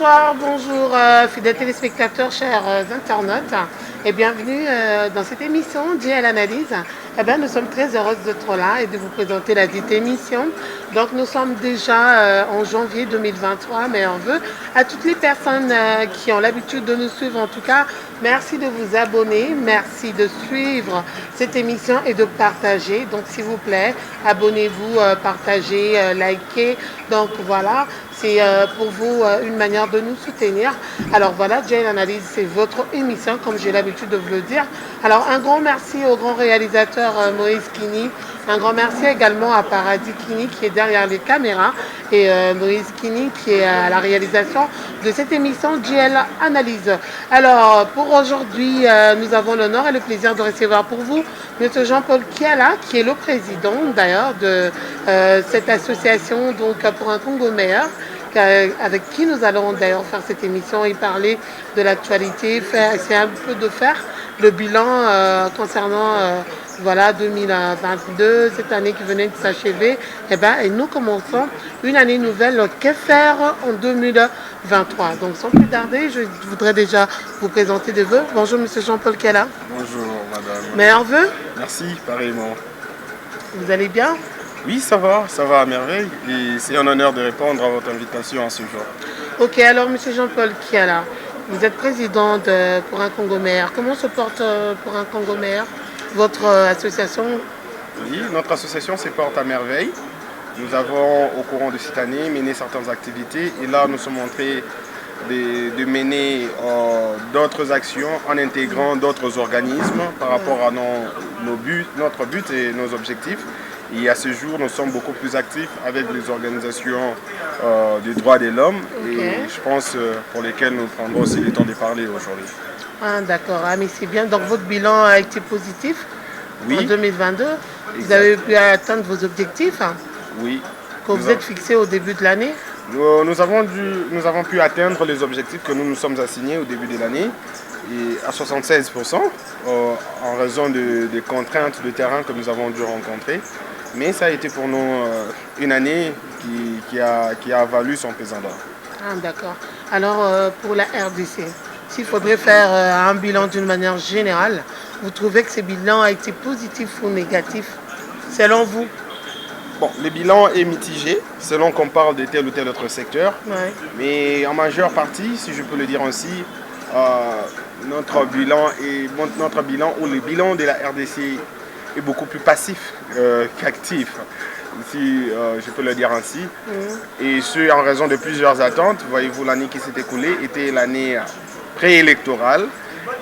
Bonsoir, bonjour fidèles téléspectateurs, chers internautes et bienvenue dans cette émission JL Analyse. Eh bien, nous sommes très heureuses d'être là et de vous présenter la dite émission. Donc nous sommes déjà en janvier 2023, mais on veut à toutes les personnes qui ont l'habitude de nous suivre en tout cas, merci de vous abonner, merci de suivre cette émission et de partager. Donc s'il vous plaît, abonnez-vous, partagez, likez. Donc voilà. C'est pour vous une manière de nous soutenir. Alors voilà, JL Analyse, c'est votre émission, comme j'ai l'habitude de vous le dire. Alors un grand merci au grand réalisateur Moïse Kini. Un grand merci également à Paradis Kini qui est derrière les caméras et Moïse Kini qui est à la réalisation de cette émission JL Analyse. Alors pour aujourd'hui, nous avons l'honneur et le plaisir de recevoir pour vous M. Jean-Paul Kiala, qui est le président d'ailleurs de cette association donc, pour un Congo meilleur, avec qui nous allons d'ailleurs faire cette émission et parler de l'actualité, essayer un peu de faire le bilan concernant voilà, 2022, cette année qui venait de s'achever. Et nous commençons une année nouvelle. Que faire en 2023? Donc sans plus tarder, je voudrais déjà vous présenter des vœux. Bonjour M. Jean-Paul Kiala. Bonjour madame. Meilleurs vœux? Merci, pareillement. Vous allez bien? Oui, ça va à merveille et c'est un honneur de répondre à votre invitation en ce jour. Ok, alors M. Jean-Paul Kiala, vous êtes président de Pour un Congo meilleur. Comment se porte Pour un Congo meilleur, votre association? Oui, notre association se porte à merveille. Nous avons au courant de cette année mené certaines activités et là nous sommes en train de mener d'autres actions en intégrant d'autres organismes par rapport à notre but et nos objectifs. Et à ce jour, nous sommes beaucoup plus actifs avec les organisations des droits de l'homme et je pense pour lesquelles nous prendrons aussi le temps de parler aujourd'hui. Ah, d'accord, mais c'est bien. Donc votre bilan a été positif en 2022. Exact. Vous avez pu atteindre vos objectifs oui. Que vous êtes fixés au début de l'année? Nous avons pu atteindre les objectifs que nous nous sommes assignés au début de l'année et à 76% en raison des contraintes de terrain que nous avons dû rencontrer. Mais ça a été pour nous une année qui a valu son pesant d'or. Ah, d'accord. Alors pour la RDC, s'il faudrait faire un bilan d'une manière générale, vous trouvez que ce bilan a été positif ou négatif selon vous? Bon, le bilan est mitigé selon qu'on parle de tel ou tel autre secteur. Ouais. Mais en majeure partie, si je peux le dire ainsi, notre bilan ou le bilan de la RDC est beaucoup plus passif qu'actif, si je peux le dire ainsi. Et ce, en raison de plusieurs attentes. Voyez-vous, l'année qui s'est écoulée était l'année préélectorale.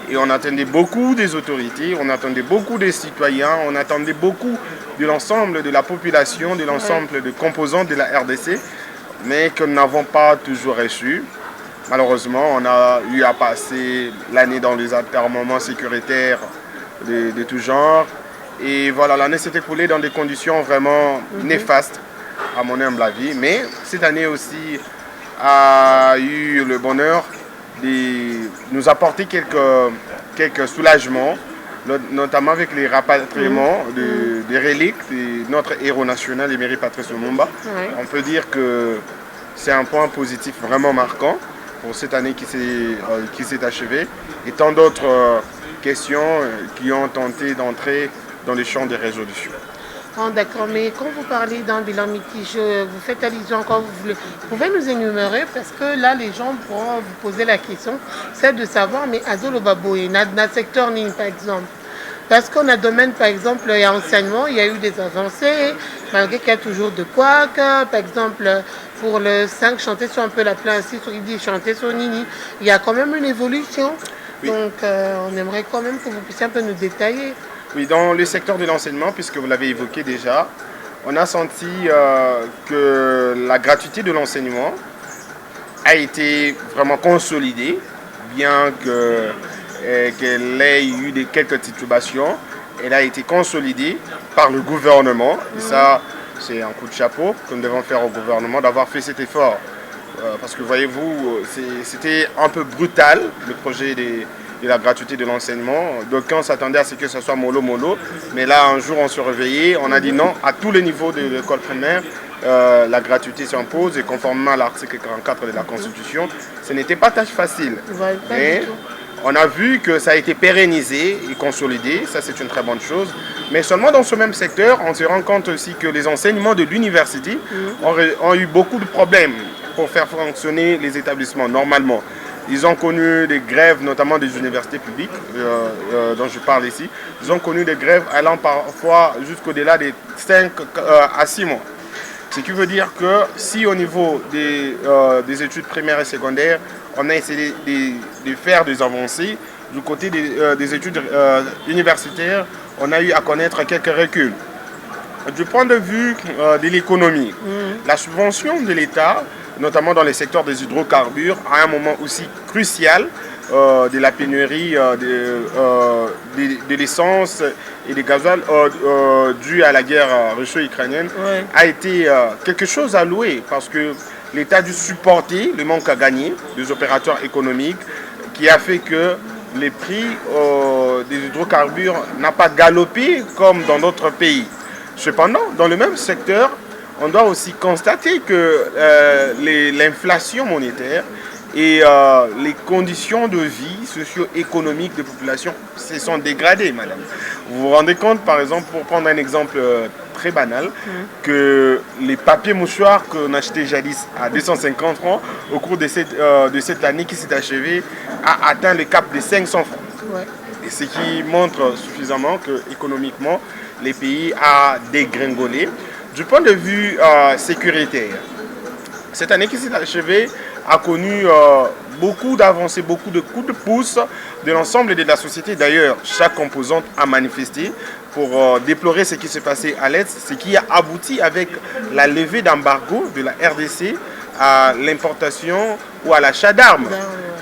Et on attendait beaucoup des autorités, on attendait beaucoup des citoyens, on attendait beaucoup de l'ensemble de la population, de l'ensemble des composants de la RDC, mais que nous n'avons pas toujours reçu. Malheureusement, on a eu à passer l'année dans les atermoiements sécuritaires de tout genre. Et voilà, l'année s'est écoulée dans des conditions vraiment néfastes, à mon humble avis. Mais cette année aussi a eu le bonheur de nous apporter quelques soulagements, notamment avec les rapatriements des reliques de notre héros national, Emery Patrice Lumumba. On peut dire que c'est un point positif vraiment marquant pour cette année qui s'est achevée. Et tant d'autres questions qui ont tenté d'entrer dans les champs des résolutions. Oh, d'accord, mais quand vous parlez d'un bilan mitigé, vous faites allusion quand vous voulez. Vous pouvez nous énumérer parce que là, les gens pourront vous poser la question, c'est de savoir, mais Azolo Baboé, notre secteur ni par exemple. Parce qu'on a domaine, par exemple, il y a enseignement, il y a eu des avancées, malgré qu'il y a toujours de quoi, par exemple, pour le 5, chanter sur un peu la place, sur Idi, chanter sur Nini, il y a quand même une évolution. Oui. Donc, on aimerait quand même que vous puissiez un peu nous détailler. Oui, dans le secteur de l'enseignement, puisque vous l'avez évoqué déjà, on a senti que la gratuité de l'enseignement a été vraiment consolidée, bien qu'elle ait eu quelques titubations. Elle a été consolidée par le gouvernement. Et ça, c'est un coup de chapeau que nous devons faire au gouvernement d'avoir fait cet effort. Parce que voyez-vous, c'était un peu brutal, le projet de la gratuité de l'enseignement. D'aucuns s'attendaient à ce que ce soit mollo, mais là, un jour, on se réveillait, on a dit non à tous les niveaux de l'école primaire, la gratuité s'impose et conformément à l'article 44 de la Constitution, ce n'était pas tâche facile. Ouais, Mais on a vu que ça a été pérennisé et consolidé, ça c'est une très bonne chose. Mais seulement dans ce même secteur, on se rend compte aussi que les enseignements de l'université ont eu beaucoup de problèmes pour faire fonctionner les établissements normalement. Ils ont connu des grèves, notamment des universités publiques, dont je parle ici. Ils ont connu des grèves allant parfois jusqu'au-delà des 5 à 6 mois. Ce qui veut dire que si au niveau des études primaires et secondaires, on a essayé de faire des avancées, du côté des études universitaires, on a eu à connaître quelques reculs. Du point de vue de l'économie, la subvention de l'État, notamment dans les secteurs des hydrocarbures, à un moment aussi crucial de la pénurie de l'essence et des gasoil dû à la guerre russo-ukrainienne, a été quelque chose à louer parce que l'État a dû supporter le manque à gagner des opérateurs économiques qui a fait que les prix des hydrocarbures n'ont pas galopé comme dans d'autres pays. Cependant, dans le même secteur, on doit aussi constater que l'inflation monétaire et les conditions de vie socio-économiques des populations se sont dégradées, madame. Vous vous rendez compte, par exemple, pour prendre un exemple très banal, que les papiers mouchoirs qu'on achetait jadis à 250 francs, au cours de cette année qui s'est achevée, a atteint le cap des 500 francs. Ouais. Et ce qui montre suffisamment que économiquement, les pays ont dégringolé. Du point de vue sécuritaire, cette année qui s'est achevée a connu beaucoup d'avancées, beaucoup de coups de pouce de l'ensemble de la société. D'ailleurs, chaque composante a manifesté pour déplorer ce qui s'est passé à l'Est, ce qui a abouti avec la levée d'embargo de la RDC à l'importation ou à l'achat d'armes.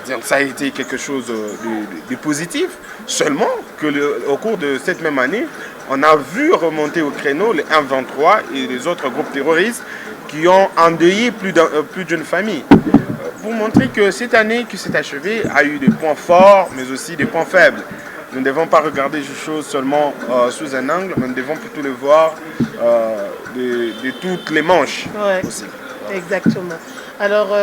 Donc, ça a été quelque chose de positif, seulement qu'au cours de cette même année, on a vu remonter au créneau les M23 et les autres groupes terroristes qui ont endeuillé plus d'une famille. Pour montrer que cette année qui s'est achevée a eu des points forts, mais aussi des points faibles. Nous ne devons pas regarder les choses seulement sous un angle, mais nous devons plutôt le voir de toutes les manches aussi. Exactement. Alors,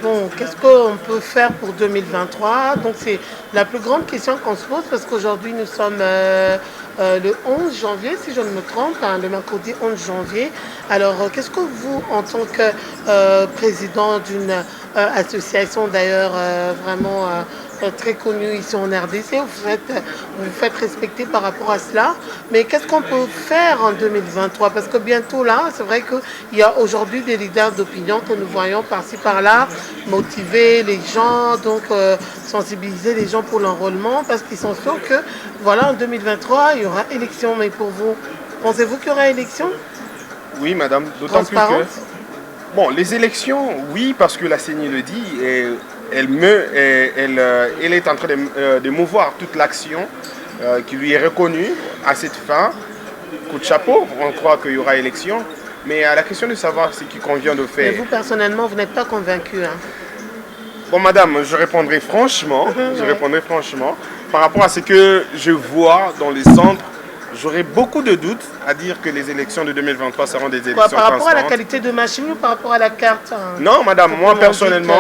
bon, qu'est-ce qu'on peut faire pour 2023? Donc, c'est la plus grande question qu'on se pose parce qu'aujourd'hui, nous sommes le 11 janvier, si je ne me trompe, le mercredi 11 janvier. Alors, qu'est-ce que vous, en tant que président d'une association d'ailleurs vraiment très connue ici en RDC, vous faites respecter par rapport à cela, mais qu'est-ce qu'on peut faire en 2023? Parce que bientôt là, c'est vrai qu'il y a aujourd'hui des leaders d'opinion que nous voyons par-ci par-là, motiver les gens, donc sensibiliser les gens pour l'enrôlement, parce qu'ils sont sûrs que, voilà, en 2023, il y aura élection. Mais pour vous, pensez-vous qu'il y aura élection? Oui, madame, d'autant plus que... Bon, les élections, oui, parce que la CENI le dit, elle est en train de mouvoir toute l'action qui lui est reconnue à cette fin. Coup de chapeau, on croit qu'il y aura élection, mais à la question de savoir ce qu'il convient de faire. Mais vous, personnellement, vous n'êtes pas convaincu, hein? Bon, madame, je répondrai franchement, par rapport à ce que je vois dans les centres. J'aurais beaucoup de doutes à dire que les élections de 2023 seront des élections transparentes. Par rapport à la qualité de machine ou par rapport à la carte? Non, madame, moi personnellement,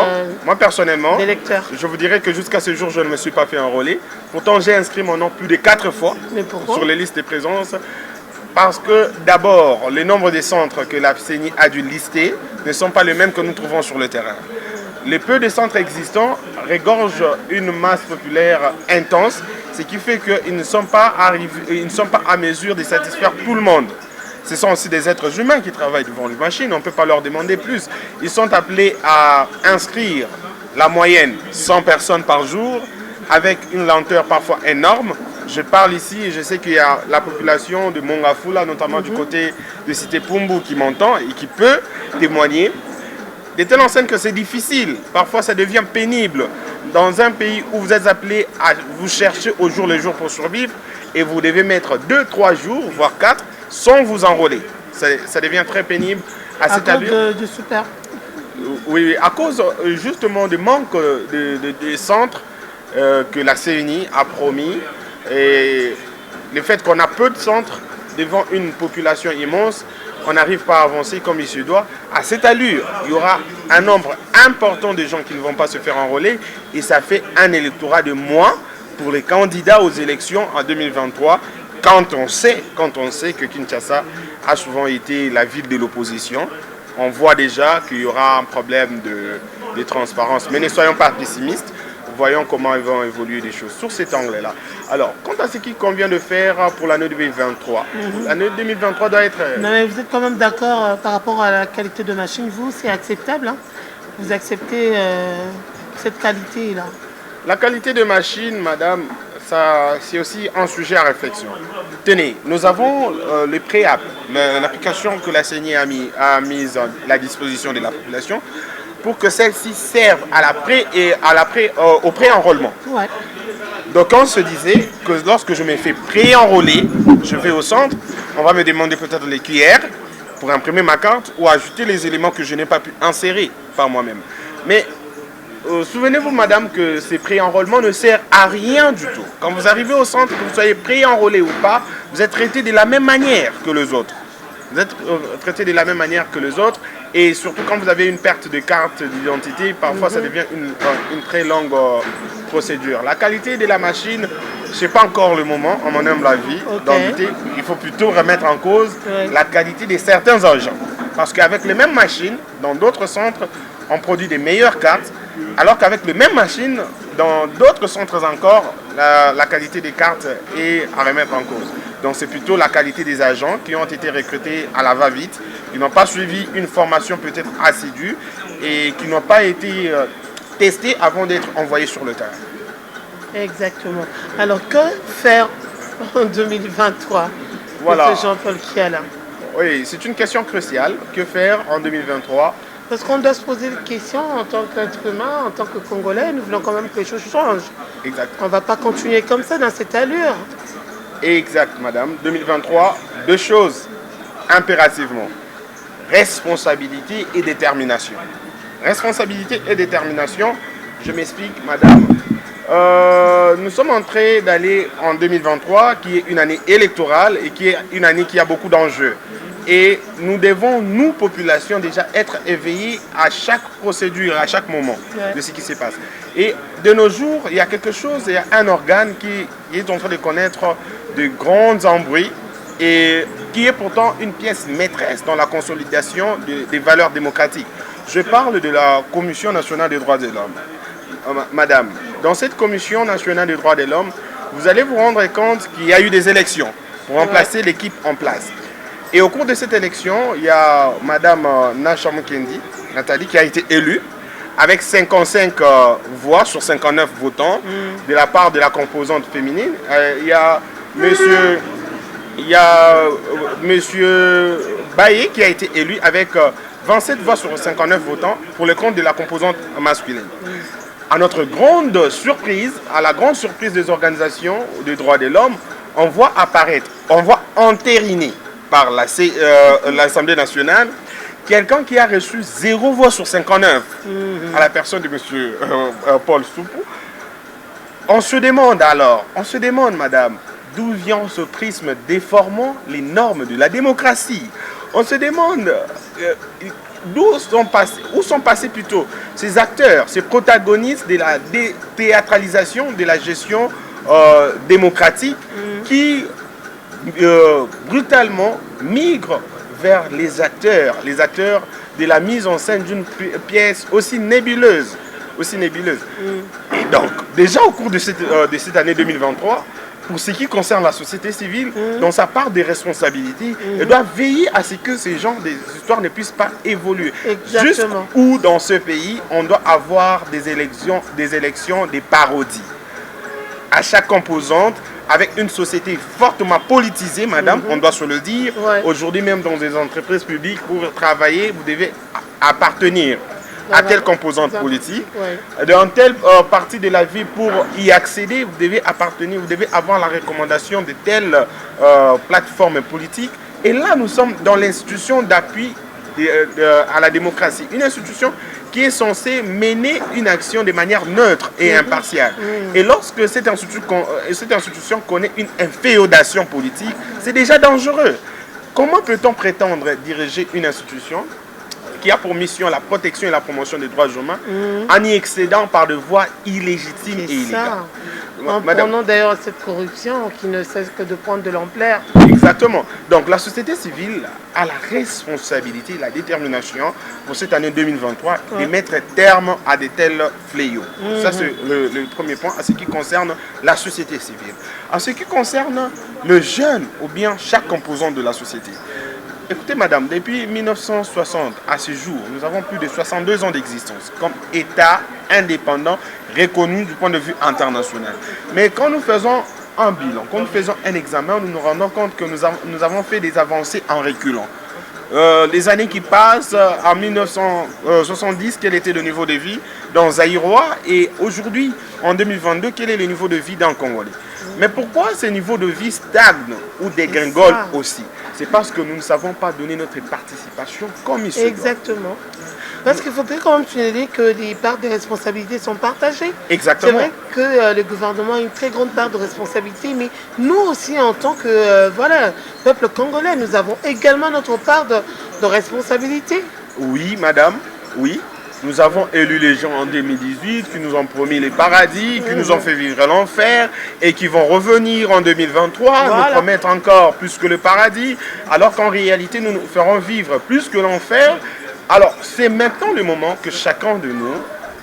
je vous dirais que jusqu'à ce jour, je ne me suis pas fait enrôler. Pourtant, j'ai inscrit mon nom plus de 4 fois sur les listes de présence. Parce que d'abord, le nombre de centres que la CENI a dû lister ne sont pas les mêmes que nous trouvons sur le terrain. Les peu de centres existants regorgent une masse populaire intense, ce qui fait qu'ils ne sont pas à mesure de satisfaire tout le monde. Ce sont aussi des êtres humains qui travaillent devant une machine, on ne peut pas leur demander plus. Ils sont appelés à inscrire la moyenne 100 personnes par jour, avec une lenteur parfois énorme. Je parle ici et je sais qu'il y a la population de Mongafula, notamment du côté de Cité Pumbu, qui m'entend et qui peut témoigner. De telle enseigne que c'est difficile, parfois ça devient pénible. Dans un pays où vous êtes appelé à vous chercher au jour le jour pour survivre et vous devez mettre 2-3 jours, voire 4, sans vous enrôler. Ça devient très pénible à cette allure. À cause du super. Oui, à cause justement du manque de centres que la CENI a promis et le fait qu'on a peu de centres devant une population immense, on n'arrive pas à avancer comme il se doit. À cette allure, il y aura un nombre important de gens qui ne vont pas se faire enrôler et ça fait un électorat de moins pour les candidats aux élections en 2023 quand on sait que Kinshasa a souvent été la ville de l'opposition. On voit déjà qu'il y aura un problème de transparence. Mais ne soyons pas pessimistes. Voyons comment ils vont évoluer les choses sur cet angle-là. Alors, quant à ce qu'il convient de faire pour l'année 2023, l'année 2023 doit être... Non, mais vous êtes quand même d'accord par rapport à la qualité de machine. Vous, c'est acceptable, hein? Vous acceptez cette qualité-là? La qualité de machine, madame, c'est aussi un sujet à réflexion. Tenez, nous avons le préapp, l'application que la CENI a mise à la disposition de la population pour que celle-ci serve au pré-enrôlement. Ouais. Donc on se disait que lorsque je me fais pré-enrôler, je vais au centre, on va me demander peut-être les QR pour imprimer ma carte ou ajouter les éléments que je n'ai pas pu insérer par moi-même. Mais souvenez-vous, madame, que ces pré-enrôlements ne servent à rien du tout. Quand vous arrivez au centre, que vous soyez pré-enrôlé ou pas, vous êtes traité de la même manière que les autres. Vous êtes traité de la même manière que les autres. Et surtout quand vous avez une perte de carte d'identité, parfois ça devient une très longue procédure. La qualité de la machine, ce n'est pas encore le moment, à mon humble avis, d'en douter. Il faut plutôt remettre en cause la qualité de certains agents. Parce qu'avec les mêmes machines, dans d'autres centres, on produit des meilleures cartes, alors qu'avec les mêmes machines, dans d'autres centres encore, la qualité des cartes est à remettre en cause. Donc c'est plutôt la qualité des agents qui ont été recrutés à la va-vite, qui n'ont pas suivi une formation peut-être assidue et qui n'ont pas été testés avant d'être envoyés sur le terrain. Exactement. Alors que faire en 2023 Voilà. Jean-Paul Kiala? Oui, c'est une question cruciale. Que faire en 2023? Parce qu'on doit se poser des questions en tant qu'être humain, en tant que Congolais, nous voulons quand même que les choses changent. Exact. On ne va pas continuer comme ça, dans cette allure. Exact, madame. 2023, deux choses impérativement. Responsabilité et détermination. Responsabilité et détermination, je m'explique, madame. Nous sommes en train d'aller en 2023, qui est une année électorale et qui est une année qui a beaucoup d'enjeux. Et nous devons, nous, population, déjà être éveillés à chaque procédure, à chaque moment de ce qui se passe. Et de nos jours, il y a quelque chose, il y a un organe qui est en train de connaître de grands embrouilles et qui est pourtant une pièce maîtresse dans la consolidation des valeurs démocratiques. Je parle de la Commission nationale des droits de l'homme. Madame, dans cette Commission nationale des droits de l'homme, vous allez vous rendre compte qu'il y a eu des élections pour remplacer l'équipe en place. Et au cours de cette élection, il y a Madame Nacha Mukendi, Nathalie, qui a été élue avec 55 voix sur 59 votants de la part de la composante féminine. Il y a Monsieur Baye qui a été élu avec 27 voix sur 59 votants pour le compte de la composante masculine. À notre grande surprise, à la grande surprise des organisations des droits de l'homme, on voit apparaître, on voit entériner par l'Assemblée nationale quelqu'un qui a reçu 0 voix sur 59 à la personne de M. Paul Soupou. On se demande, madame, d'où vient ce prisme déformant les normes de la démocratie. On se demande où sont passés plutôt ces acteurs, ces protagonistes de la théâtralisation de la gestion démocratique qui brutalement migrent vers les acteurs de la mise en scène d'une pièce aussi nébuleuse. Et donc, déjà au cours de cette année 2023, pour ce qui concerne la société civile, dans sa part des responsabilités, elle doit veiller à ce que ces genres d'histoires ne puissent pas évoluer. Juste où dans ce pays, on doit avoir des élections, des parodies. À chaque composante, avec une société fortement politisée, madame, on doit se le dire. Aujourd'hui même dans des entreprises publiques, pour travailler, vous devez appartenir à telle composante politique. Dans telle partie de la vie, pour y accéder, vous devez appartenir, vous devez avoir la recommandation de telle plateforme politique. Et là, nous sommes dans l'institution d'appui à la démocratie. Une institution qui est censé mener une action de manière neutre et impartiale. Et lorsque cette institution connaît une inféodation politique, c'est déjà dangereux. Comment peut-on prétendre diriger une institution qui a pour mission la protection et la promotion des droits humains en y excédant par de voies illégitimes et illégales? En prenant d'ailleurs cette corruption qui ne cesse que de prendre de l'ampleur. Exactement. Donc la société civile a la responsabilité, la détermination pour cette année 2023 de mettre terme à de tels fléaux. Ça c'est le premier point en ce qui concerne la société civile. En ce qui concerne le jeune ou bien chaque composant de la société. Écoutez madame, depuis 1960 à ce jour, nous avons plus de 62 ans d'existence comme État indépendant reconnu du point de vue international. Mais quand nous faisons un bilan, quand nous faisons un examen, nous nous rendons compte que nous avons fait des avancées en reculant. Les années qui passent, en 1970, quel était le niveau de vie dans Zaïrois et aujourd'hui, en 2022, quel est le niveau de vie dans Congolais? Mais pourquoi ce niveau de vie stagne ou dégringole aussi? C'est parce que nous ne savons pas donner notre participation comme il se doit. Exactement. Parce qu'il faudrait quand même signaler que les parts de responsabilité sont partagées. Exactement. C'est vrai que le gouvernement a une très grande part de responsabilité, mais nous aussi, en tant que peuple congolais, nous avons également notre part de responsabilité. Oui, madame, oui. Nous avons élu les gens en 2018 qui nous ont promis les paradis, qui nous ont fait vivre l'enfer et qui vont revenir en 2023, nous promettre encore plus que le paradis, alors qu'en réalité nous nous ferons vivre plus que l'enfer. Alors c'est maintenant le moment que chacun de nous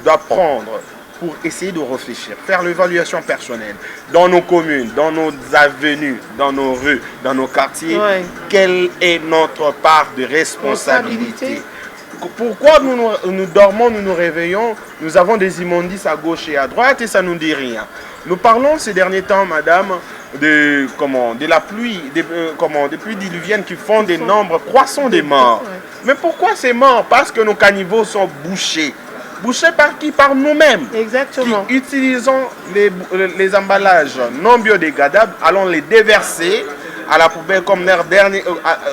doit prendre pour essayer de réfléchir, faire l'évaluation personnelle dans nos communes, dans nos avenues, dans nos rues, dans nos quartiers. Quelle est notre part de responsabilité? Pourquoi nous dormons, nous nous réveillons, nous avons des immondices à gauche et à droite et ça ne nous dit rien. Nous parlons ces derniers temps, madame, de la pluie, des pluies diluviennes qui font des nombres croissants de morts. Mais pourquoi ces morts? Parce que nos caniveaux sont bouchés. Bouchés par qui? Par nous-mêmes. Exactement. Qui utilisons les emballages non biodégradables, allons les déverser à la poubelle comme leur dernier,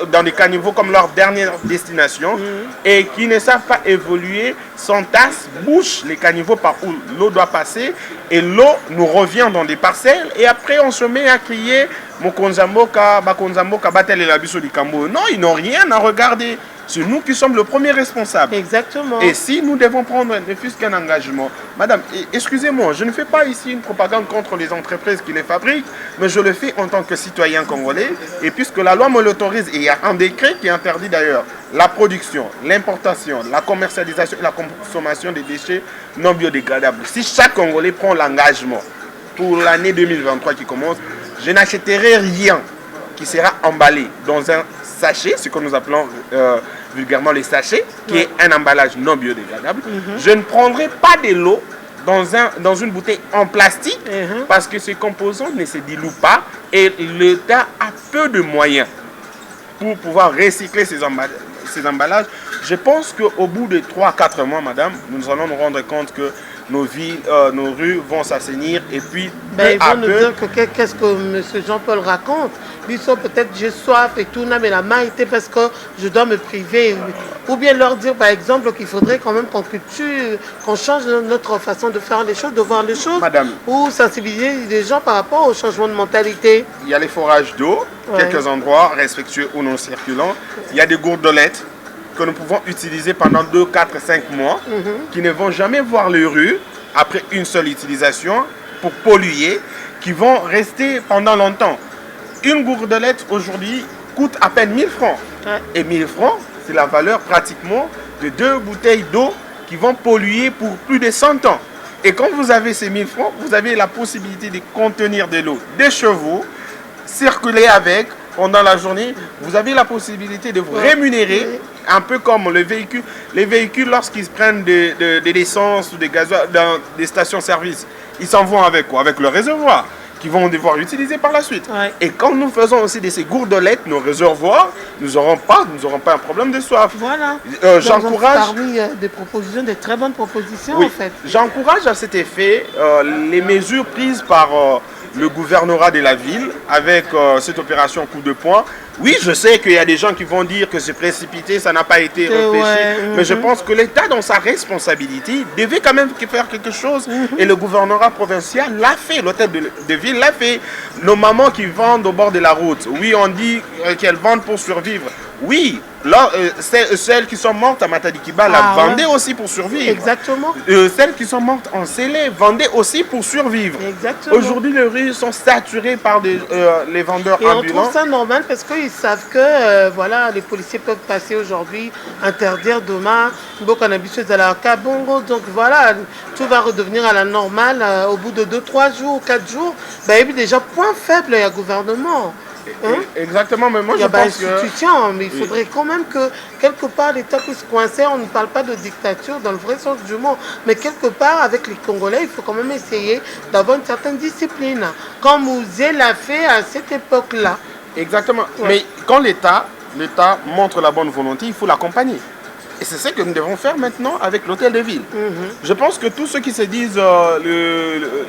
dans des caniveaux comme leur dernière destination et qui ne savent pas évoluer, s'entassent, bouchent les caniveaux par où l'eau doit passer et l'eau nous revient dans des parcelles et après on se met à crier Mokonzamboka, Bakonzamboka, Batel et la Bisso du Cambo. Non, ils n'ont rien à regarder. C'est nous qui sommes le premier responsable. Exactement. Et si nous devons prendre ne fût-ce qu'un engagement, madame, excusez-moi, je ne fais pas ici une propagande contre les entreprises qui les fabriquent, mais je le fais en tant que citoyen congolais. Et puisque la loi me l'autorise, et il y a un décret qui interdit d'ailleurs la production, l'importation, la commercialisation et la consommation des déchets non biodégradables. Si chaque Congolais prend l'engagement pour l'année 2023 qui commence, je n'achèterai rien qui sera emballé dans un sachet, ce que nous appelons vulgairement les sachets, qui est un emballage non biodégradable. Je ne prendrai pas de l'eau dans une bouteille en plastique parce que ces composants ne se diluent pas et l'État a peu de moyens pour pouvoir recycler ces emballages. Je pense qu'au bout de 3-4 mois, madame, nous allons nous rendre compte que nos villes, nos rues vont s'assainir et puis ils vont nous dire que qu'est-ce que M. Jean-Paul raconte. Ils sont peut-être j'ai soif et tout, non, mais la maïté parce que je dois me priver. Ou bien leur dire par exemple qu'il faudrait quand même qu'on change notre façon de faire les choses, de voir les choses. Madame, ou sensibiliser les gens par rapport au changement de mentalité. Il y a les forages d'eau, quelques endroits respectueux ou non circulants. Il y a des gourdolettes que nous pouvons utiliser pendant 2, 4, 5 mois, qui ne vont jamais voir les rues après une seule utilisation pour polluer, qui vont rester pendant longtemps. Une gourdelette aujourd'hui coûte à peine 1000 francs. Et 1000 francs, c'est la valeur pratiquement de 2 bouteilles d'eau qui vont polluer pour plus de 100 ans. Et quand vous avez ces 1000 francs, vous avez la possibilité de contenir de l'eau des chevaux, circuler avec pendant la journée. Vous avez la possibilité de vous rémunérer, un peu comme les véhicules. Les véhicules, lorsqu'ils prennent de l'essence ou des gasoil dans des stations-service, ils s'en vont avec quoi? Avec le réservoir qu'ils vont devoir utiliser par la suite. Et quand nous faisons aussi de ces gourdolettes, nos réservoirs, nous n'aurons pas un problème de soif. Voilà. J'encourage. Parmi des propositions, des très bonnes propositions en fait. J'encourage à cet effet les mesures prises par le gouvernorat de la ville avec cette opération coup de poing. Oui, je sais qu'il y a des gens qui vont dire que c'est précipité, ça n'a pas été réfléchi, mais je pense que l'État, dans sa responsabilité, devait quand même faire quelque chose. Et le gouvernorat provincial l'a fait, l'hôtel de ville l'a fait. Nos mamans qui vendent au bord de la route, oui, on dit qu'elles vendent pour survivre. Oui, là, celles qui sont mortes à Matadikiba, vendaient aussi pour survivre. Exactement. Celles qui sont mortes en Célé vendaient aussi pour survivre. Exactement. Aujourd'hui, les rues sont saturées par les vendeurs et ambulants. Et on trouve ça normal parce qu'ils savent que voilà, les policiers peuvent passer aujourd'hui, interdire demain, à la Kabongo. Donc voilà, tout va redevenir à la normale au bout de 2-3 jours, 4 jours. Ben, et puis déjà, point faible, il y a gouvernement. Hein? Exactement, mais moi je pense que... Mais il faudrait quand même que quelque part l'État puisse coincer. On ne parle pas de dictature dans le vrai sens du mot, mais quelque part avec les Congolais, il faut quand même essayer d'avoir une certaine discipline, comme Mouzé l'a fait à cette époque-là. Exactement, mais quand l'État montre la bonne volonté, il faut l'accompagner. Et c'est ce que nous devons faire maintenant avec l'hôtel de ville. Je pense que tous ceux qui se disent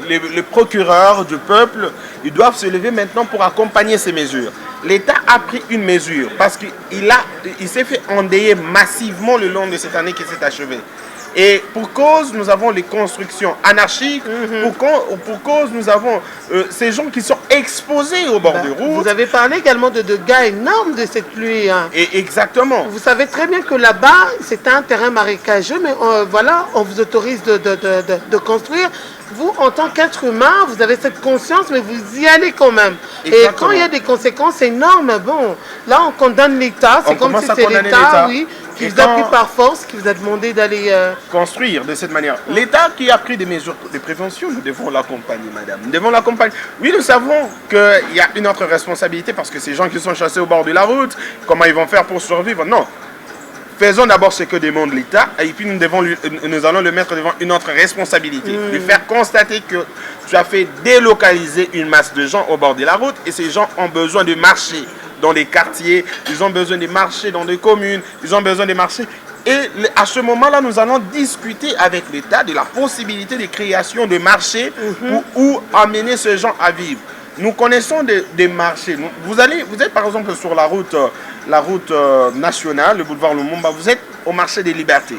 les procureurs du peuple, ils doivent se lever maintenant pour accompagner ces mesures. L'État a pris une mesure parce qu'il s'est fait endeuiller massivement le long de cette année qui s'est achevée. Et pour cause, nous avons les constructions anarchiques. Pour cause, nous avons ces gens qui sont exposés au bord de route. Vous avez parlé également de dégâts énormes de cette pluie. Hein. Et exactement. Vous savez très bien que là-bas, c'est un terrain marécageux, mais voilà, on vous autorise de construire. Vous, en tant qu'être humain, vous avez cette conscience, mais vous y allez quand même. Exactement. Et quand il y a des conséquences énormes, bon, là, on condamne l'État. C'est comme si c'était l'État, oui, qui vous a pris par force, qui vous a demandé d'aller... construire de cette manière. L'État qui a pris des mesures de prévention, nous devons l'accompagner, madame. Nous devons l'accompagner. Oui, nous savons qu'il y a une autre responsabilité, parce que ces gens qui sont chassés au bord de la route, comment ils vont faire pour survivre? Non. Faisons d'abord ce que demande l'État et puis nous allons le mettre devant une autre responsabilité. Lui faire constater que tu as fait délocaliser une masse de gens au bord de la route et ces gens ont besoin de marcher dans les quartiers, ils ont besoin de marcher dans des communes, ils ont besoin de marcher. Et à ce moment-là, nous allons discuter avec l'État de la possibilité de création de marchés où amener ces gens à vivre. Nous connaissons des marchés. Vous êtes par exemple sur la route nationale, le boulevard Lumumba, vous êtes au marché des libertés.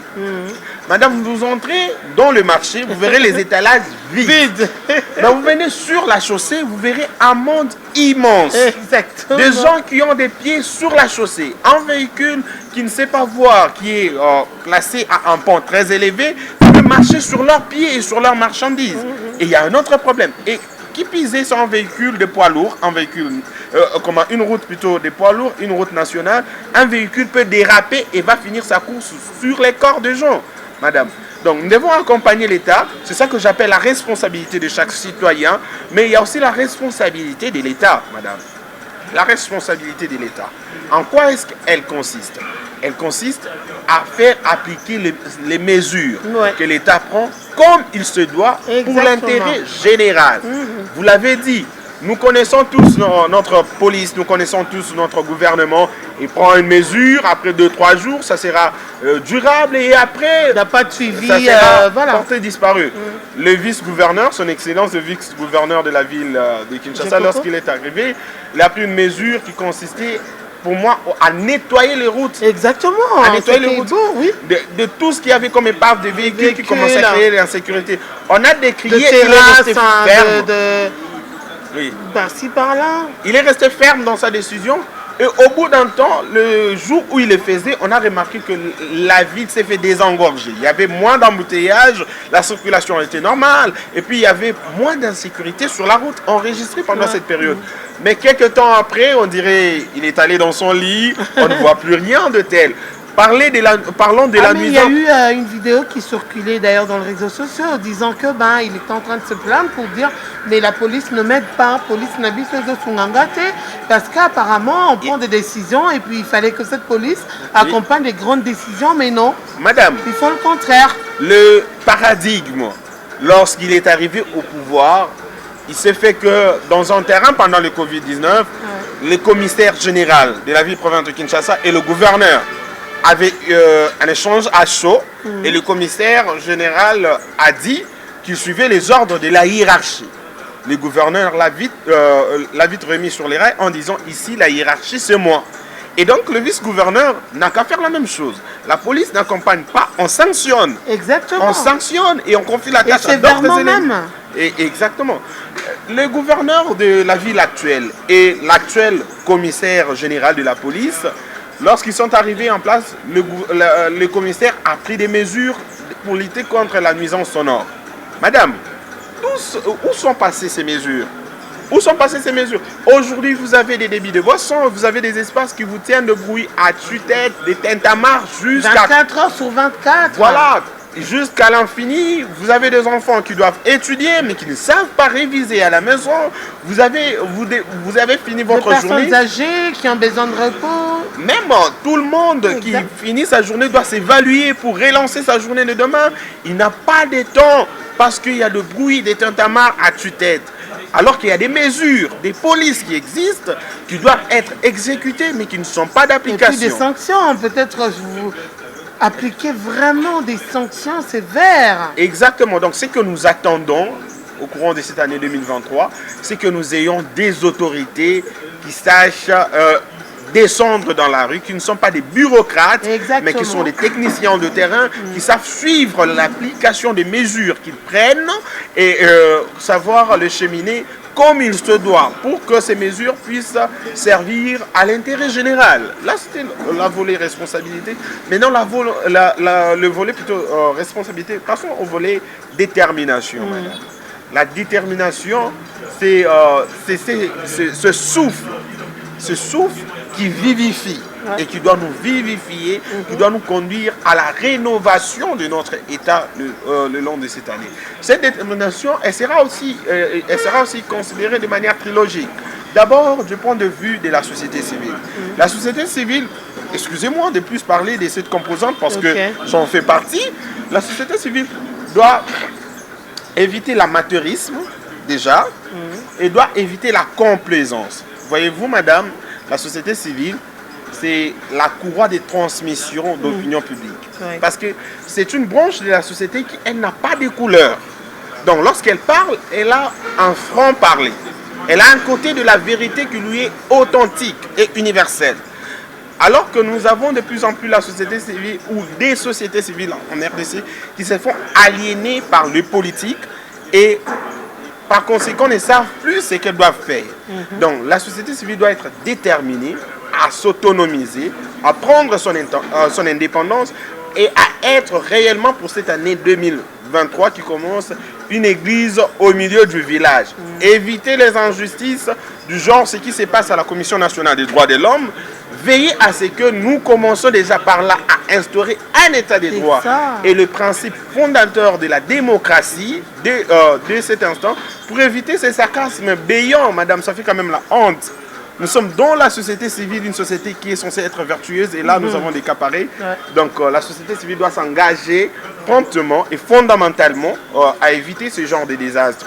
Madame, vous entrez dans le marché, vous verrez les étalages vides. Mais vous venez sur la chaussée, vous verrez un monde immense. Exactement. Des gens qui ont des pieds sur la chaussée. Un véhicule qui ne sait pas voir, qui est placé à un pont très élevé, peut marcher sur leurs pieds et sur leurs marchandises. Et il y a un autre problème. Et qui pisait sur un véhicule de poids lourd, une route plutôt de poids lourd, une route nationale, un véhicule peut déraper et va finir sa course sur les corps des gens, madame. Donc nous devons accompagner l'État, c'est ça que j'appelle la responsabilité de chaque citoyen, mais il y a aussi la responsabilité de l'État, madame. La responsabilité de l'État. En quoi est-ce qu'elle consiste? Elle consiste à faire appliquer les mesures que l'État prend comme il se doit pour l'intérêt général. Vous l'avez dit, nous connaissons tous notre police, nous connaissons tous notre gouvernement. Il prend une mesure, après 2-3 jours, ça sera durable et après, il n'y a pas de suivi, ça sera porté disparu. Le vice-gouverneur, son excellence, le vice-gouverneur de la ville de Kinshasa, lorsqu'il est arrivé, il a pris une mesure qui consistait pour moi, à nettoyer les routes. Exactement. À nettoyer les routes. Beau, oui. De tout ce qu'il y avait comme épave de véhicules qui commençaient à créer l'insécurité. On a décrié, il est resté ferme. Oui. Par-ci, par-là. Il est resté ferme dans sa décision. Et au bout d'un temps, le jour où il le faisait, on a remarqué que la ville s'est fait désengorger. Il y avait moins d'embouteillages, la circulation était normale, et puis il y avait moins d'insécurité sur la route enregistrée pendant cette période. Mais quelques temps après, on dirait qu'il est allé dans son lit, on ne voit plus rien de tel. Parlons de la nuisance. Il y a eu une vidéo qui circulait d'ailleurs dans les réseaux sociaux disant que il était en train de se plaindre pour dire mais la police ne m'aide pas, police n'habite de Sungangate parce qu'apparemment on prend des décisions et puis il fallait que cette police accompagne les grandes décisions, mais non. Madame, ils font le contraire. Le paradigme, lorsqu'il est arrivé au pouvoir, il s'est fait que dans un terrain pendant le Covid-19, le commissaire général de la ville province de Kinshasa et le gouverneur avaient un échange à chaud et le commissaire général a dit qu'il suivait les ordres de la hiérarchie. le gouverneur l'a vite remis sur les rails en disant ici la hiérarchie c'est moi. Et donc le vice-gouverneur n'a qu'à faire la même chose. La police n'accompagne pas, on sanctionne. Exactement. On sanctionne et on confie la tâche à d'autres éléments. Et exactement. Le gouverneur de la ville actuelle et l'actuel commissaire général de la police, lorsqu'ils sont arrivés en place, le commissaire a pris des mesures pour lutter contre la nuisance sonore. Madame, où sont passées ces mesures? Où sont passées ces mesures? Aujourd'hui, vous avez des débits de boissons, vous avez des espaces qui vous tiennent de bruit à tue-tête, des tintamarres jusqu'à... 24 heures sur 24. Voilà, jusqu'à l'infini. Vous avez des enfants qui doivent étudier, mais qui ne savent pas réviser à la maison. Vous avez fini votre journée. Des personnes âgées qui ont besoin de repos. Même tout le monde qui finit sa journée doit s'évaluer pour relancer sa journée de demain. Il n'a pas de temps parce qu'il y a de bruit, des tintamarres à tue-tête. Alors qu'il y a des mesures, des polices qui existent, qui doivent être exécutées, mais qui ne sont pas d'application. Et puis des sanctions, peut-être vous appliquez vraiment des sanctions sévères. Exactement, donc ce que nous attendons au courant de cette année 2023, c'est que nous ayons des autorités qui sachent descendre dans la rue, qui ne sont pas des bureaucrates, mais qui sont des techniciens de terrain, qui savent suivre l'application des mesures qu'ils prennent et savoir le cheminer comme il se doit pour que ces mesures puissent servir à l'intérêt général. Là, c'était la volet responsabilité. Maintenant, le volet plutôt responsabilité, passons au volet détermination. Madame. La détermination, c'est ce souffle qui vivifie et qui doit nous vivifier, qui doit nous conduire à la rénovation de notre état le long de cette année. Cette détermination, elle sera aussi considérée de manière trilogique. D'abord, du point de vue de la société civile. La société civile, excusez-moi de plus parler de cette composante parce que j'en fais partie, la société civile doit éviter l'amateurisme, déjà, et doit éviter la complaisance. Voyez-vous, madame, la société civile, c'est la courroie de transmission d'opinion publique. Parce que c'est une branche de la société qui, elle n'a pas de couleur. Donc, lorsqu'elle parle, elle a un franc-parler. Elle a un côté de la vérité qui lui est authentique et universel. Alors que nous avons de plus en plus la société civile ou des sociétés civiles en RDC qui se font aliéner par les politiques et par conséquent ne savent plus ce qu'elles doivent faire. Donc la société civile doit être déterminée à s'autonomiser, à prendre son indépendance et à être réellement pour cette année 2023 qui commence une église au milieu du village. Éviter les injustices du genre ce qui se passe à la Commission nationale des droits de l'homme. Veiller à ce que nous commençons déjà par là à instaurer un état de droit et le principe fondateur de la démocratie de cet instant pour éviter ces sarcasmes béants. Madame, ça fait quand même la honte. Nous sommes dans la société civile, une société qui est censée être vertueuse et là nous avons des cas pareils. Donc la société civile doit s'engager promptement et fondamentalement à éviter ce genre de désastre.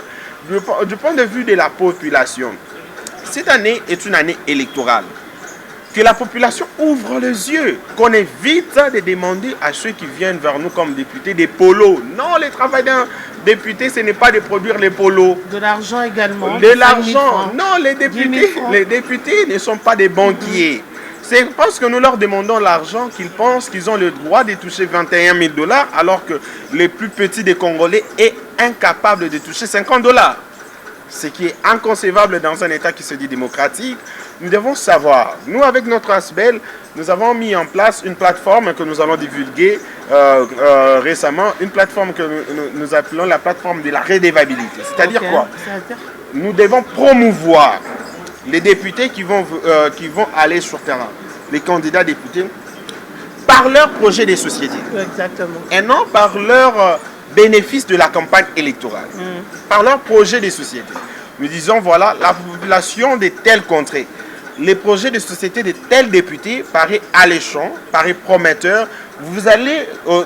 Du point de vue de la population, cette année est une année électorale. Que la population ouvre les yeux, qu'on évite de demander à ceux qui viennent vers nous comme députés des polos. Non, le travail d'un député, ce n'est pas de produire les polos. De l'argent également. De l'argent. Non, les députés ne sont pas des banquiers. C'est parce que nous leur demandons l'argent qu'ils pensent qu'ils ont le droit de toucher 21 000 $ alors que le plus petit des Congolais est incapable de toucher 50 $. Ce qui est inconcevable dans un État qui se dit démocratique. Nous devons savoir, nous avec notre ASBEL, nous avons mis en place une plateforme que nous allons divulguer récemment, une plateforme que nous appelons la plateforme de la redevabilité. C'est-à-dire quoi? Nous devons promouvoir les députés qui vont aller sur terrain, les candidats députés, par leur projet de société. Exactement. Et non par leur bénéfice de la campagne électorale, par leur projet de société. Nous disons, voilà, la population de telle contrée, les projets de société de tel député paraît alléchant, paraît prometteur.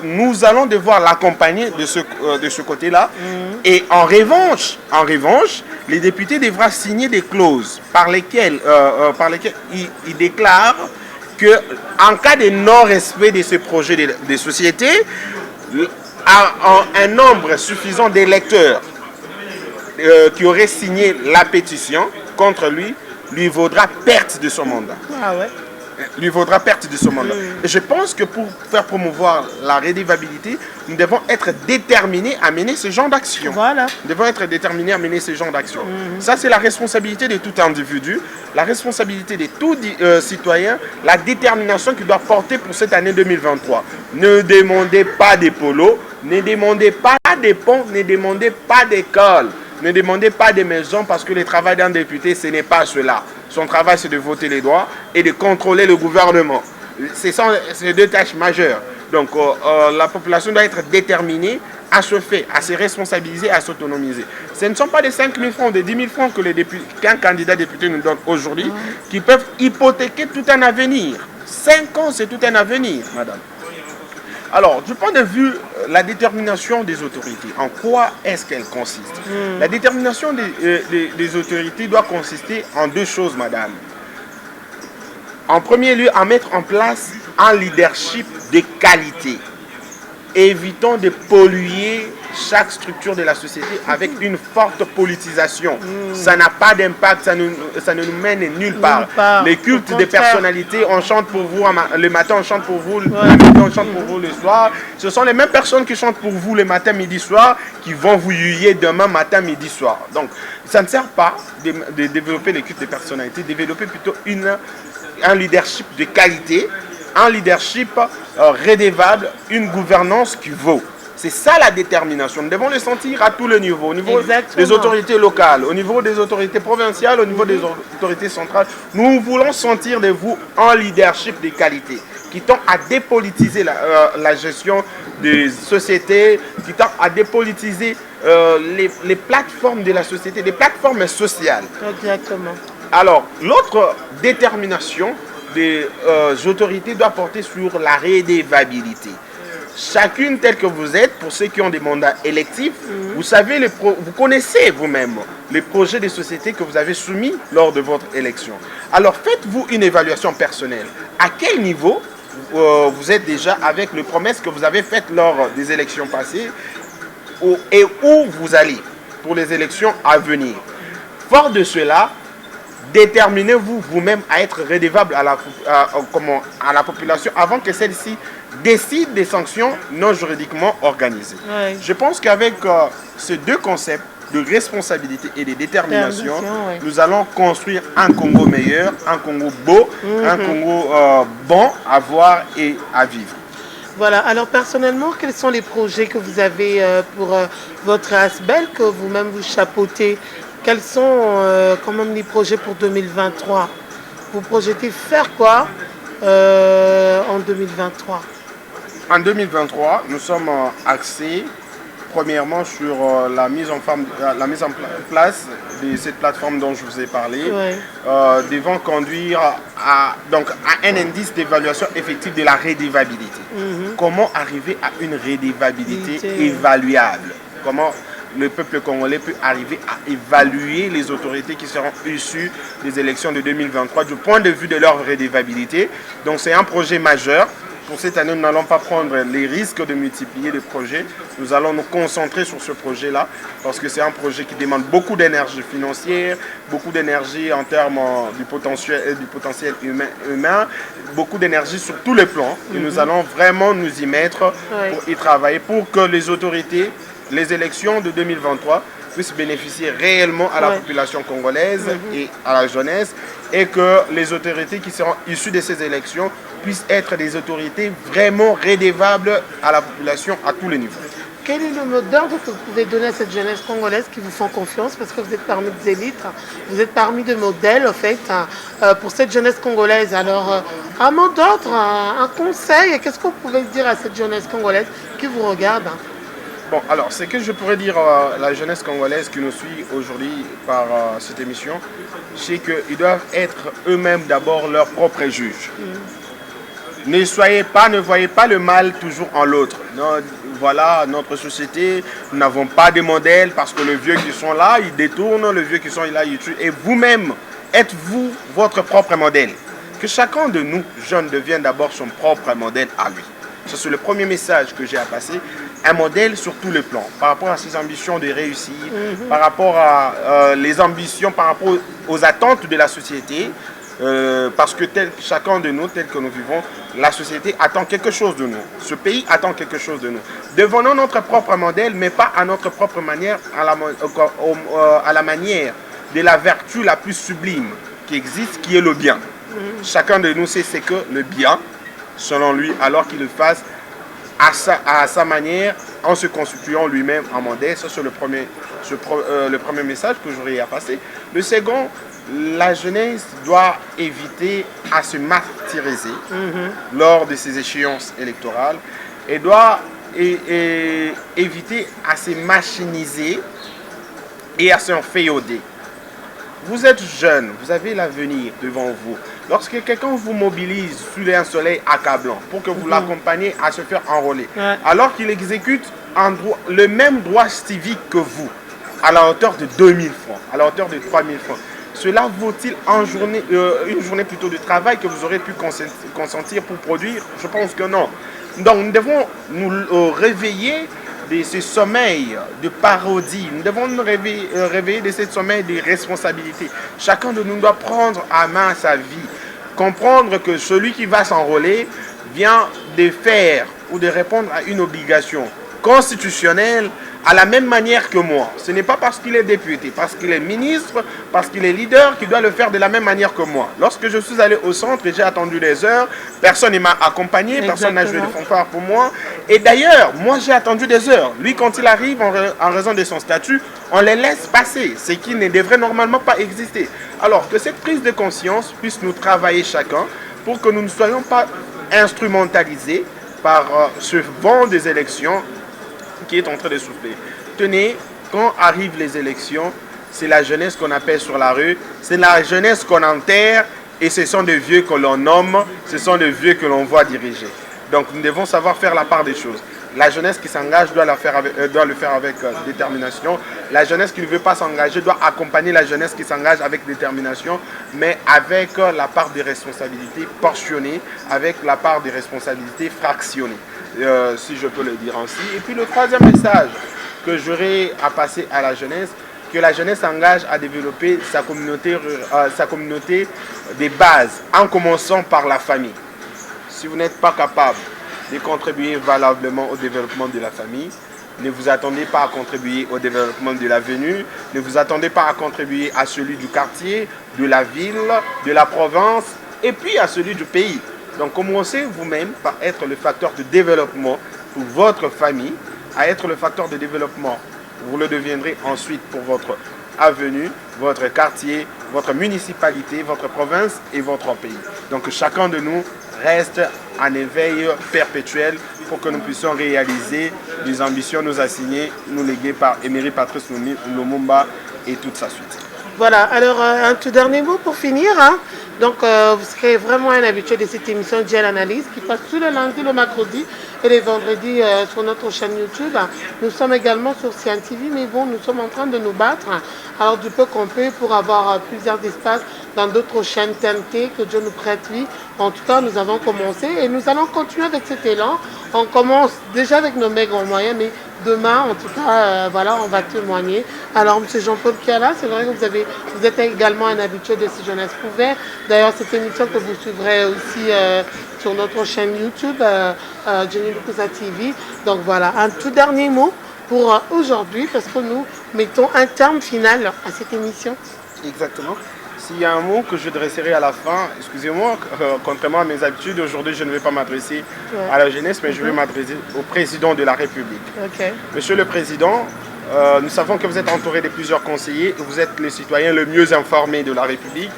Nous allons devoir l'accompagner de ce côté-là. Et en revanche, les députés devront signer des clauses par lesquelles ils déclarent qu'en cas de non-respect de ce projet de société, un nombre suffisant d'électeurs qui aurait signé la pétition contre lui vaudra perte de son mandat. Ah ouais. Lui vaudra perte de son mandat. Et je pense que pour faire promouvoir la rédévabilité, nous devons être déterminés à mener ce genre d'action. Voilà. Nous devons être déterminés à mener ce genre d'action. Ça, c'est la responsabilité de tout individu, la responsabilité de tout citoyen, la détermination qu'il doit porter pour cette année 2023. Ne demandez pas des polos, ne demandez pas des ponts, ne demandez pas d'école, ne demandez pas des maisons parce que le travail d'un député, ce n'est pas cela. Son travail, c'est de voter les droits et de contrôler le gouvernement. Ce sont ces deux tâches majeures. Donc, la population doit être déterminée à ce fait, à se responsabiliser, à s'autonomiser. Ce ne sont pas des 5 000 francs, des 10 000 francs qu'un candidat député nous donne aujourd'hui qui peuvent hypothéquer tout un avenir. 5 ans, c'est tout un avenir, madame. Alors, du point de vue, la détermination des autorités, en quoi est-ce qu'elle consiste? La détermination des autorités doit consister en deux choses, madame. En premier lieu, à mettre en place un leadership de qualité. Évitons de polluer chaque structure de la société avec une forte politisation. Ça n'a pas d'impact, ça ne nous mène nulle part. Les cultes des personnalités, on chante pour vous le matin, on chante pour vous le midi, on chante pour vous le soir. Ce sont les mêmes personnes qui chantent pour vous le matin, midi, soir, qui vont vous huiller demain matin, midi, soir. Donc, ça ne sert pas de développer les cultes des personnalités, développer plutôt un leadership de qualité, un leadership redevable, une gouvernance qui vaut. C'est ça la détermination. Nous devons le sentir à tous les niveaux. Au niveau des autorités locales, au niveau des autorités provinciales, au niveau des autorités centrales. Nous voulons sentir de vous un leadership de qualité qui tend à dépolitiser la gestion des sociétés, qui tend à dépolitiser les plateformes de la société, des plateformes sociales. Exactement. Alors, l'autre détermination des autorités doit porter sur la redevabilité. Chacune telle que vous êtes, pour ceux qui ont des mandats électifs, vous savez, vous connaissez vous-même les projets des sociétés que vous avez soumis lors de votre élection. Alors faites-vous une évaluation personnelle. À quel niveau vous êtes déjà avec les promesses que vous avez faites lors des élections passées et où vous allez pour les élections à venir. Fort de cela, déterminez-vous vous-même à être redevable à la population avant que celle-ci décide des sanctions non juridiquement organisées. Ouais. Je pense qu'avec ces deux concepts de responsabilité et de détermination, nous allons construire un Congo meilleur, un Congo beau, un Congo bon à voir et à vivre. Voilà, alors personnellement, quels sont les projets que vous avez pour votre ASBEL, que vous-même vous chapeautez? Quels sont quand même les projets pour 2023? Vous projetez faire quoi en 2023? En 2023, nous sommes axés premièrement sur la mise en place de cette plateforme dont je vous ai parlé, devant conduire à un indice d'évaluation effective de la redevabilité. Comment arriver à une redevabilité évaluable? Comment le peuple congolais peut arriver à évaluer les autorités qui seront issues des élections de 2023 du point de vue de leur redevabilité. Donc c'est un projet majeur. Pour cette année, nous n'allons pas prendre les risques de multiplier les projets. Nous allons nous concentrer sur ce projet-là parce que c'est un projet qui demande beaucoup d'énergie financière, beaucoup d'énergie en termes du potentiel humain, beaucoup d'énergie sur tous les plans. Et nous allons vraiment nous y mettre pour y travailler pour que les autorités, les élections de 2023 puissent bénéficier réellement à la population congolaise et à la jeunesse et que les autorités qui seront issues de ces élections puissent être des autorités vraiment redevables à la population à tous les niveaux. Quel est le mot d'ordre que vous pouvez donner à cette jeunesse congolaise qui vous font confiance parce que vous êtes parmi des élites, vous êtes parmi des modèles en fait pour cette jeunesse congolaise? Alors un mot d'ordre, un conseil, qu'est-ce que vous pouvez dire à cette jeunesse congolaise qui vous regarde? Bon, alors, ce que je pourrais dire à la jeunesse congolaise qui nous suit aujourd'hui par cette émission, c'est qu'ils doivent être eux-mêmes d'abord leurs propres juges. Ne voyez pas le mal toujours en l'autre. Voilà, notre société, nous n'avons pas de modèle parce que les vieux qui sont là, ils détournent, les vieux qui sont là, ils tuent. Et vous-même, êtes-vous votre propre modèle? Que chacun de nous, jeunes, devienne d'abord son propre modèle à lui. Ça, c'est le premier message que j'ai à passer. un modèle sur tous les plans, par rapport à ses ambitions de réussir, par rapport à les ambitions, par rapport aux attentes de la société, parce que chacun de nous, tel que nous vivons, la société attend quelque chose de nous. Ce pays attend quelque chose de nous. Devenons notre propre modèle, mais pas à notre propre manière, à la manière de la vertu la plus sublime qui existe, qui est le bien. Chacun de nous sait ce que le bien, selon lui, alors qu'il le fasse à sa manière, en se constituant lui-même en modèle. Ça, c'est le premier message que j'aurais à passer. Le second, la jeunesse doit éviter à se martyriser lors de ces échéances électorales et doit éviter à se machiniser et à s'enféoder. Vous êtes jeune, vous avez l'avenir devant vous. Lorsque quelqu'un vous mobilise sous un soleil accablant pour que vous l'accompagniez à se faire enrôler, alors qu'il exécute le même droit civique que vous, à la hauteur de 2000 francs, à la hauteur de 3000 francs, cela vaut-il une journée plutôt de travail que vous aurez pu consentir pour produire? Je pense que non. Donc nous devons nous réveiller de ce sommeil de parodie. Nous devons nous réveiller de ce sommeil de responsabilité. Chacun de nous doit prendre à main sa vie. Comprendre que celui qui va s'enrôler vient de faire ou de répondre à une obligation constitutionnelle à la même manière que moi. Ce n'est pas parce qu'il est député, parce qu'il est ministre, parce qu'il est leader qu'il doit le faire de la même manière que moi. Lorsque je suis allé au centre et j'ai attendu des heures, personne ne m'a accompagné, personne n'a joué de fanfare pour moi. Et d'ailleurs, moi j'ai attendu des heures. Lui, quand il arrive en raison de son statut, on les laisse passer, ce qui ne devrait normalement pas exister. Alors que cette prise de conscience puisse nous travailler chacun pour que nous ne soyons pas instrumentalisés par ce vent des élections qui est en train de souffler. Tenez, quand arrivent les élections, c'est la jeunesse qu'on appelle sur la rue, c'est la jeunesse qu'on enterre et ce sont des vieux que l'on nomme, ce sont des vieux que l'on voit diriger. Donc nous devons savoir faire la part des choses. La jeunesse qui s'engage doit le faire avec détermination. La jeunesse qui ne veut pas s'engager doit accompagner la jeunesse qui s'engage avec détermination, mais avec la part des responsabilités portionnées, avec la part des responsabilités fractionnées, si je peux le dire ainsi. Et puis le troisième message que j'aurais à passer à la jeunesse, que la jeunesse s'engage à développer sa communauté des bases, en commençant par la famille. Si vous n'êtes pas capable de contribuer valablement au développement de la famille, ne vous attendez pas à contribuer au développement de l'avenue, ne vous attendez pas à contribuer à celui du quartier, de la ville, de la province et puis à celui du pays. Donc commencez vous-même par être le facteur de développement pour votre famille, à être le facteur de développement. Vous le deviendrez ensuite pour votre avenue, votre quartier, votre municipalité, votre province et votre pays. Donc chacun de nous reste en éveil perpétuel pour que nous puissions réaliser les ambitions nous assignées, nous léguées par Emery Patrice Lumumba et toute sa suite. Voilà, alors un tout dernier mot pour finir. Donc vous serez vraiment un habitué de cette émission Dial Analyse qui passe tous les lundis, le mercredi et les vendredis sur notre chaîne YouTube. Nous sommes également sur CN TV, mais bon, nous sommes en train de nous battre alors du peu qu'on peut pour avoir plusieurs espaces dans d'autres chaînes TNT, que Dieu nous prête vie. En tout cas, nous avons commencé et nous allons continuer avec cet élan. On commence déjà avec nos maigres moyens, mais demain, en tout cas, voilà, on va témoigner. Alors, M. Jean-Paul Kiala, c'est vrai que vous êtes également un habitué de ces Jeunesse Ouverte. D'ailleurs, cette émission que vous suivrez aussi sur notre chaîne YouTube, Jenny Lukusa TV. Donc voilà, un tout dernier mot pour aujourd'hui, parce que nous mettons un terme final à cette émission. Exactement. S'il y a un mot que je dresserai à la fin, excusez-moi, contrairement à mes habitudes, aujourd'hui je ne vais pas m'adresser à la jeunesse, mais je vais m'adresser au président de la République. Monsieur le Président, nous savons que vous êtes entouré de plusieurs conseillers, que vous êtes le citoyen le mieux informé de la République,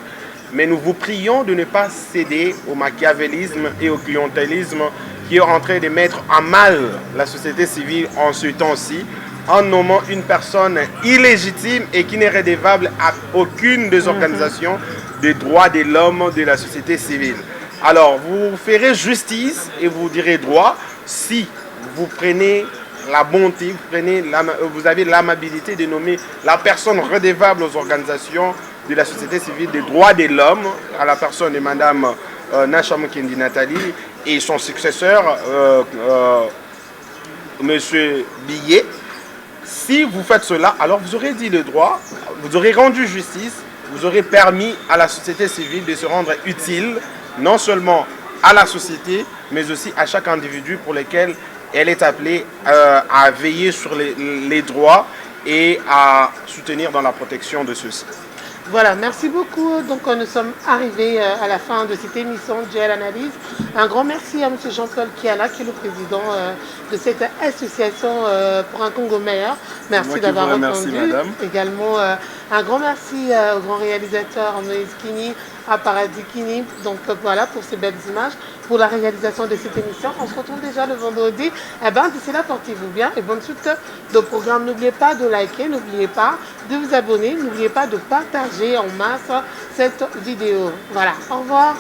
mais nous vous prions de ne pas céder au machiavélisme et au clientélisme qui est en train de mettre en mal la société civile en ce temps-ci, en nommant une personne illégitime et qui n'est redevable à aucune des organisations des droits de l'homme de la société civile. Alors, vous ferez justice et vous direz droit si vous prenez la bonté, vous avez l'amabilité de nommer la personne redevable aux organisations de la société civile des droits de l'homme, à la personne de Mme Nacha Mukendi Nathalie et son successeur, Monsieur Billet. Si vous faites cela, alors vous aurez dit le droit, vous aurez rendu justice, vous aurez permis à la société civile de se rendre utile, non seulement à la société, mais aussi à chaque individu pour lequel elle est appelée à veiller sur les droits et à soutenir dans la protection de ceux-ci. Voilà, merci beaucoup. Donc nous sommes arrivés à la fin de cette émission de GL Analyse. Un grand merci à M. Jean-Paul Kiala, qui est le président de cette association pour un Congo meilleur. Merci d'avoir répondu. Madame. Également, un grand merci au grand réalisateur Moïse Kini, à Paradis Kini. Donc voilà, pour ces belles images, pour la réalisation de cette émission. On se retrouve déjà le vendredi. Eh bien, d'ici là, portez-vous bien et bonne suite de programme. N'oubliez pas de liker, n'oubliez pas de vous abonner, n'oubliez pas de partager en masse cette vidéo. Voilà, au revoir.